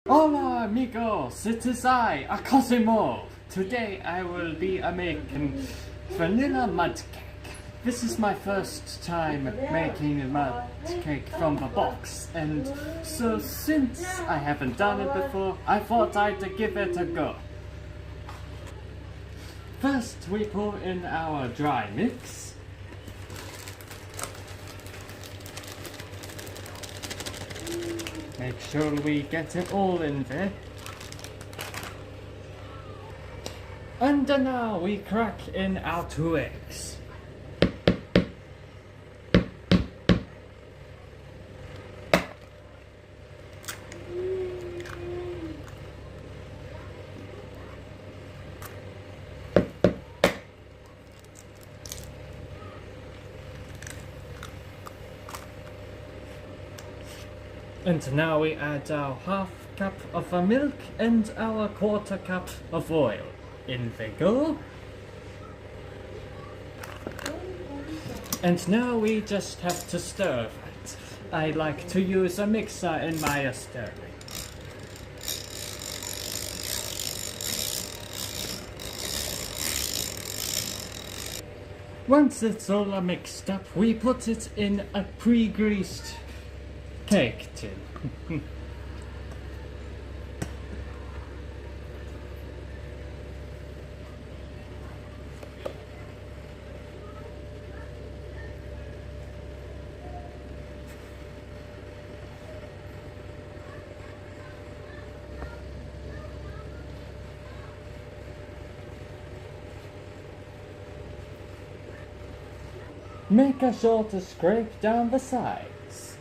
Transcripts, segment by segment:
Hola amigos, it is I, Cosimo. Today I will be making Vanilla Mud Cake. This is my first time making a mud cake from the box, and so since I haven't done it before, I thought I'd give it a go. First we pour in our dry mix. Make sure we get it all in there. And now we crack in our 2 eggs. And now we add our half cup of milk and our 1/4 cup of oil. In they go. And now we just have to stir it. I like to use a mixer in my stirring. Once it's all mixed up, we put it in a pre-greased cake tin. Make sure to scrape down the sides.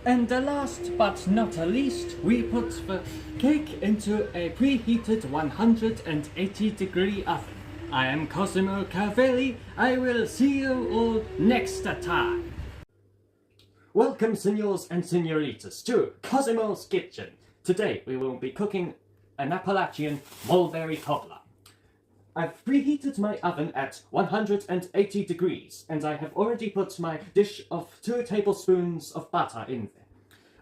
And last but not least, we put the cake into a preheated 180-degree oven. I am Cosimo Cavelli. I will see you all next time. Welcome, senors and senoritas, to Cosimo's Kitchen. Today we will be cooking an Appalachian Mulberry Cobbler. I've preheated my oven at 180 degrees, and I have already put my dish of 2 tablespoons of butter in there.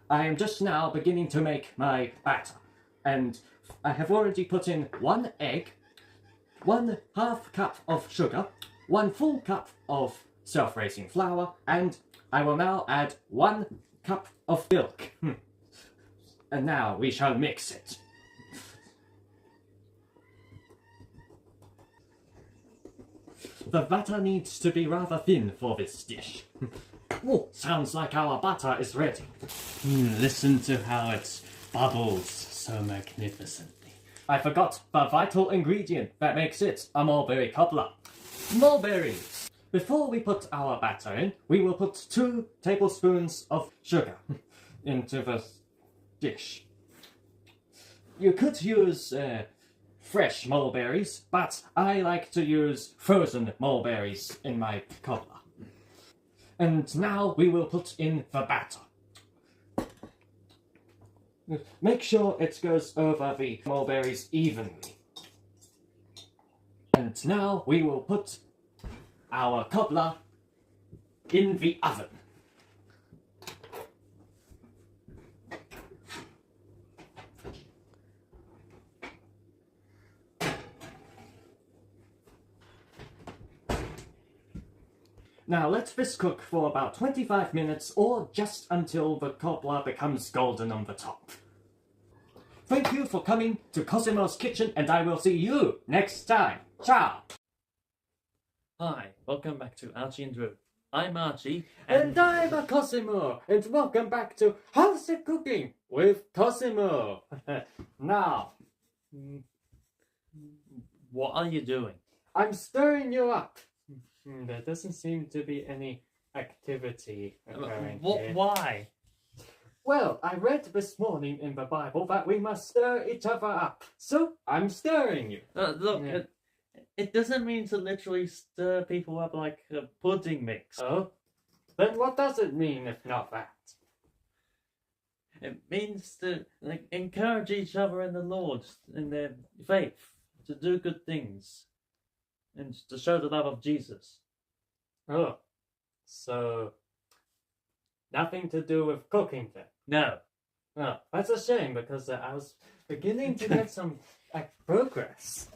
I am just now beginning to make my batter, and I have already put in 1 egg, 1/2 cup of sugar, 1 full cup of self-raising flour, and I will now add 1 cup of milk. And now we shall mix it. The batter needs to be rather thin for this dish. Oh, sounds like our batter is ready. Listen to how it bubbles so magnificently. I forgot the vital ingredient that makes it a mulberry cobbler. Mulberries! Before we put our batter in, we will put 2 tablespoons of sugar into the dish. You could use fresh mulberries, but I like to use frozen mulberries in my cobbler. And now we will put in the batter. Make sure it goes over the mulberries evenly. And now we will put our cobbler in the oven. Now let this cook for about 25 minutes or just until the cobbler becomes golden on the top. Thank you for coming to Cosimo's Kitchen, and I will see you next time. Ciao! Hi, welcome back to Archie and Drew. I'm Archie, And I'm Cosimo, and welcome back to How's It Cooking with Cosimo. Now, what are you doing? I'm stirring you up. There doesn't seem to be any activity occurring here. Why? Well, I read this morning in the Bible that we must stir each other up, so I'm stirring you. Look, Yeah. it doesn't mean to literally stir people up like a pudding mix. Oh? Then what does it mean if not that? It means to encourage each other in the Lord, in their faith, to do good things, and to show the love of Jesus. Oh, so nothing to do with cooking then? No. Oh, that's a shame because I was beginning to get some progress.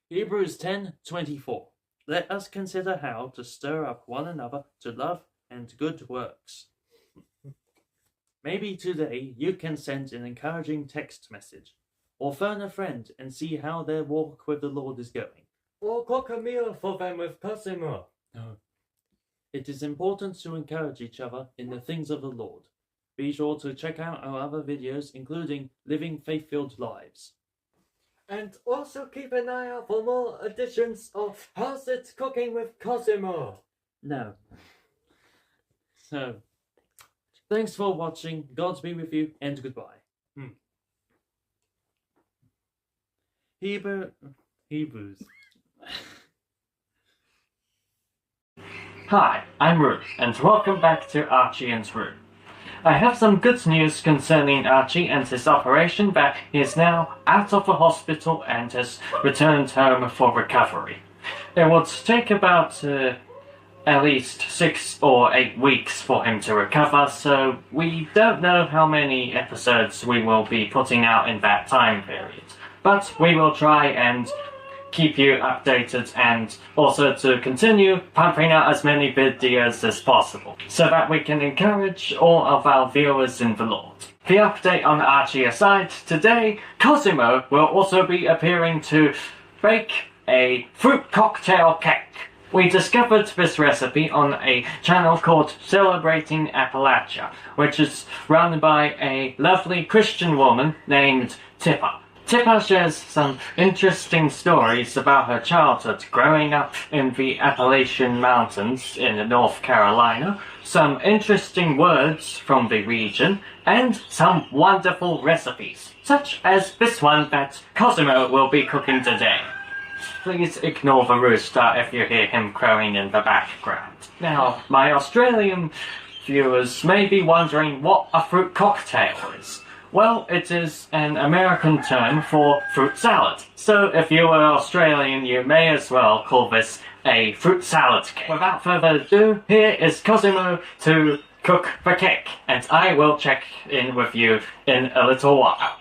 Hebrews 10:24. Let us consider how to stir up one another to love and good works. Maybe today you can send an encouraging text message, or phone a friend and see how their walk with the Lord is going. Or cook a meal for them with Cosimo. No. It is important to encourage each other in the things of the Lord. Be sure to check out our other videos, including Living Faith-Filled Lives. And also keep an eye out for more editions of How's It Cooking with Cosimo. No. So, thanks for watching. God be with you, and goodbye. Hebrews. Hi, I'm Ruth, and welcome back to Archie and Drew. I have some good news concerning Archie and his operation, that he is now out of the hospital and has returned home for recovery. It would take about at least 6 or 8 weeks for him to recover, so we don't know how many episodes we will be putting out in that time period. But we will try and keep you updated, and also to continue pumping out as many videos as possible, so that we can encourage all of our viewers in the Lord. The update on Archie aside, today Cosimo will also be appearing to bake a fruit cocktail cake. We discovered this recipe on a channel called Celebrating Appalachia, which is run by a lovely Christian woman named Tipper. Tipper shares some interesting stories about her childhood growing up in the Appalachian Mountains in North Carolina, some interesting words from the region, and some wonderful recipes, such as this one that Cosimo will be cooking today. Please ignore the rooster if you hear him crowing in the background. Now, my Australian viewers may be wondering what a fruit cocktail is. Well, it is an American term for fruit salad. So if you are Australian, you may as well call this a fruit salad cake. Without further ado, here is Cosimo to cook the cake, and I will check in with you in a little while.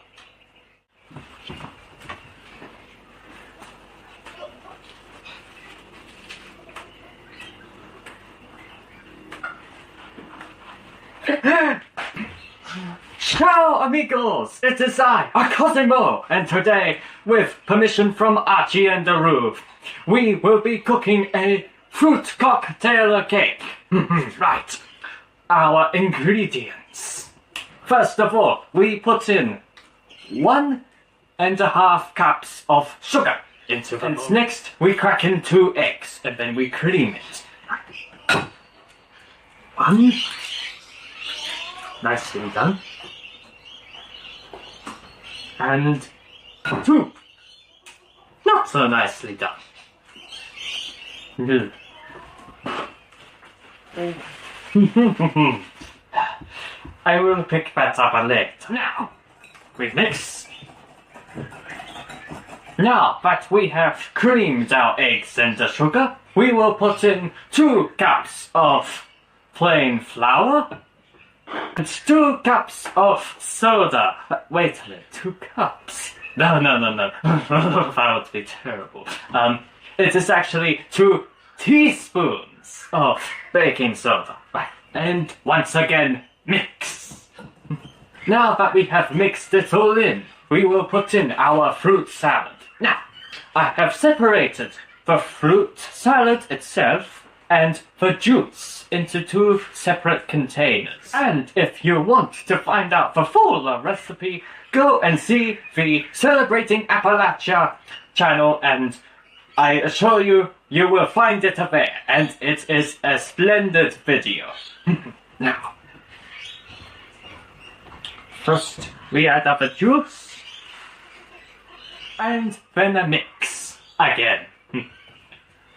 Ciao amigos, it is I, Cosimo, and today, with permission from Archie and the Roof, we will be cooking a fruit cocktail cake. Right, our ingredients. First of all, we put in 1.5 cups of sugar into the bowl. And next, we crack in 2 eggs, and then we cream it. 1. Nicely done. And 2. Not so nicely done. I will pick that up later. Now, we mix. Now that we have creamed our eggs and the sugar, we will put in 2 cups of plain flour. It's 2 cups of soda. Wait a minute, 2 cups? No. That would be terrible. It is actually 2 teaspoons of baking soda. Right. And once again, mix. Now that we have mixed it all in, we will put in our fruit salad. Now, I have separated the fruit salad itself and the juice into 2 separate containers. And if you want to find out the full recipe, go and see the Celebrating Appalachia channel, and I assure you, you will find it there, and it is a splendid video. Now, first we add up the juice, and then a mix again.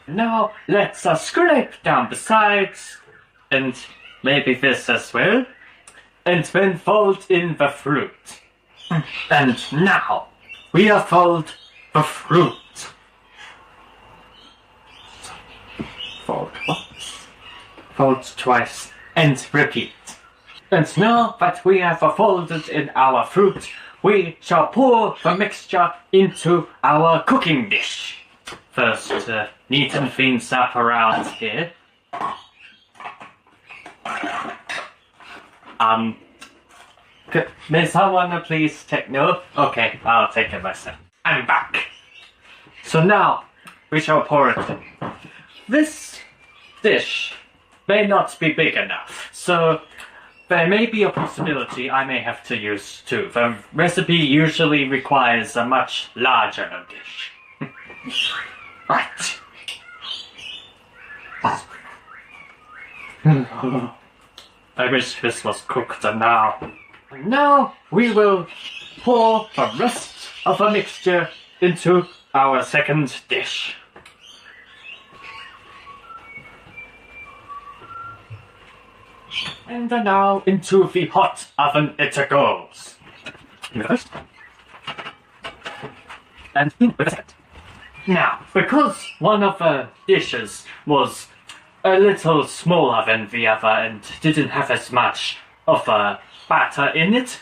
Now, let's scrape down the sides, and maybe this as well. and then fold in the fruit. And now we have fold the fruit. Fold once, fold twice, and repeat. And now that we have folded in our fruit, we shall pour the mixture into our cooking dish. First, neaten things up around here. May someone please take note? Okay, I'll take it myself. I'm back. So now, we shall pour it in. This dish may not be big enough, so there may be a possibility I may have to use two. The recipe usually requires a much larger dish. Right. I wish this was cooked now. Now we will pour the rest of the mixture into our second dish. And now into the hot oven it goes. First. And in with a second. Now, because one of the dishes was a little smaller than the other and didn't have as much of a batter in it,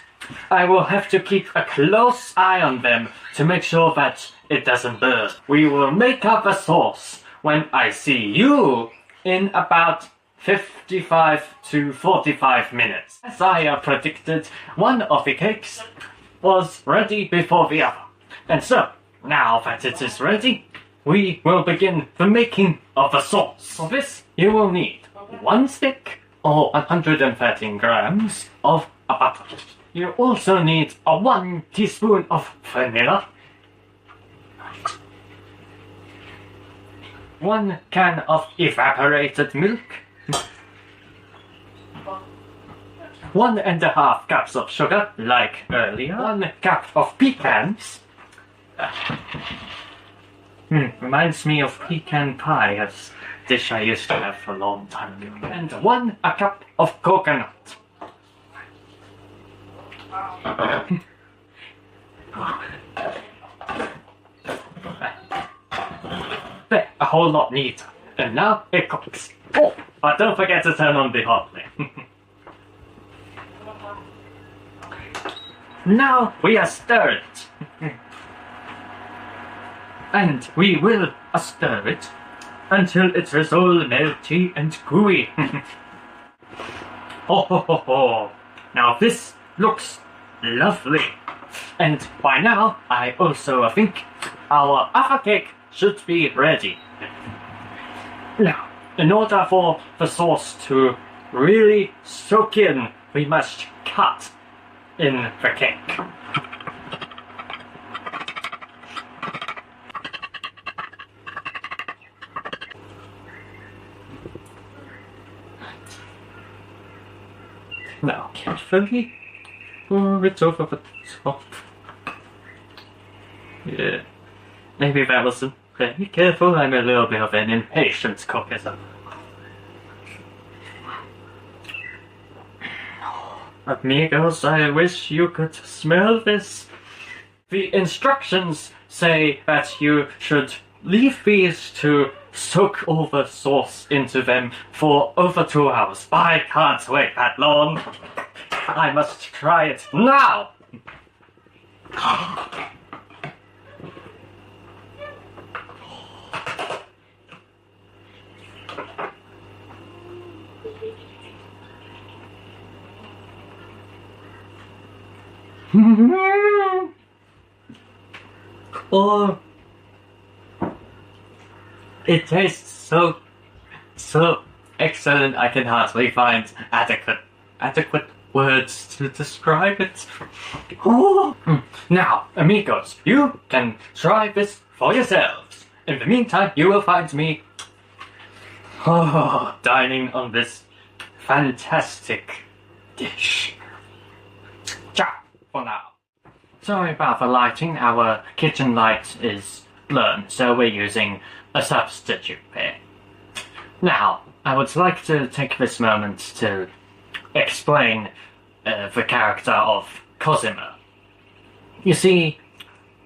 I will have to keep a close eye on them to make sure that it doesn't burn. We will make up a sauce when I see you in about 55 to 45 minutes. As I predicted, one of the cakes was ready before the other. And so, now that it is ready, we will begin the making of the sauce. For this, you will need 1 stick or 113 grams of butter. You also need a 1 teaspoon of vanilla, 1 can of evaporated milk, 1.5 cups of sugar, like earlier, 1 cup of pecans. Reminds me of pecan pie, a dish I used to have for a long time ago. And 1 cup of coconut. There, a whole lot neater. And now it cooks. Oh, but don't forget to turn on the hot flame. Now we are stirred. And we will stir it until it is all melty and gooey. Ho ho ho ho! Now this looks lovely. And by now, I also think our other cake should be ready. Now, in order for the sauce to really soak in, we must cut in the cake. Now, carefully pour it over the top. Yeah, maybe that wasn't very careful. I'm a little bit of an impatient cook, as Amigos, I wish you could smell this. The instructions say that you should leave these to soak all the sauce into them for over 2 hours. I can't wait that long. I must try it now. Oh, it tastes so excellent. I can hardly find adequate words to describe it. Oh. Now, amigos, you can try this for yourselves. In the meantime, you will find me dining on this fantastic dish. Ciao for now. Sorry about the lighting. Our kitchen light is blown, so we're using a substitute here. Now, I would like to take this moment to explain the character of Cosimo. You see,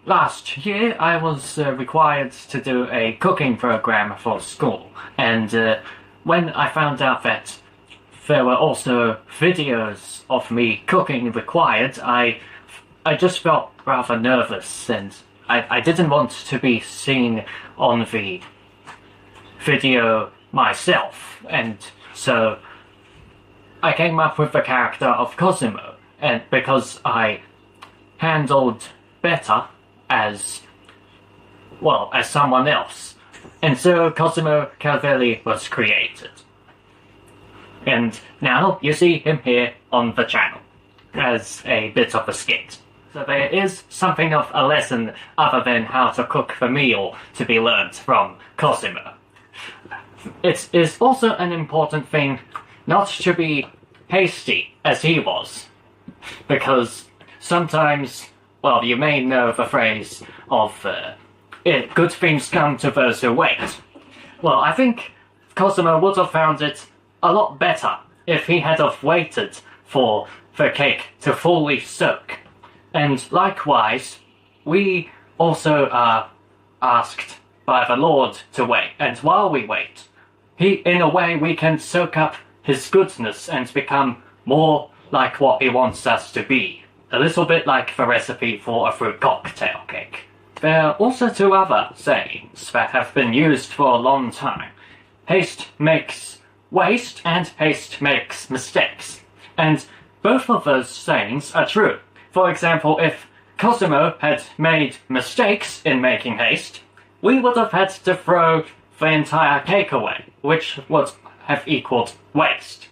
last year I was required to do a cooking program for school, and when I found out that there were also videos of me cooking required, I just felt rather nervous, and I didn't want to be seen on the video myself, and so I came up with the character of Cosimo, and because I handled better as someone else, and so Cosimo Calvelli was created. And now you see him here on the channel as a bit of a skit. So there is something of a lesson other than how to cook the meal to be learnt from Cosimo. It is also an important thing not to be hasty as he was, because sometimes, well, you may know the phrase of good things come to those who wait. Well, I think Cosimo would have found it a lot better if he had have waited for the cake to fully soak. And likewise, we also are asked by the Lord to wait, and while we wait, in a way we can soak up his goodness and become more like what he wants us to be. A little bit like the recipe for a fruit cocktail cake. There are also two other sayings that have been used for a long time. Haste makes waste, and haste makes mistakes. And both of those sayings are true. For example, if Cosimo had made mistakes in making haste, we would have had to throw the entire cake away, which would have equaled waste.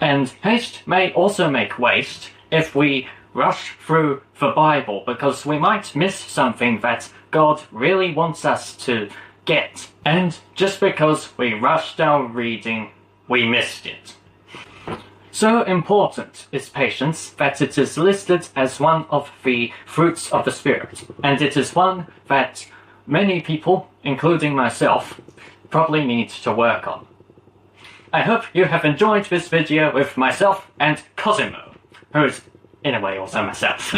And haste may also make waste if we rush through the Bible, because we might miss something that God really wants us to get. And just because we rushed our reading, we missed it. So important is patience that it is listed as one of the fruits of the Spirit, and it is one that many people, including myself, probably need to work on. I hope you have enjoyed this video with myself and Cosimo, who is, in a way, also myself.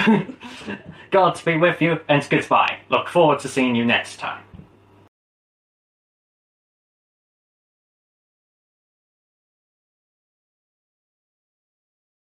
God be with you, and goodbye. Look forward to seeing you next time.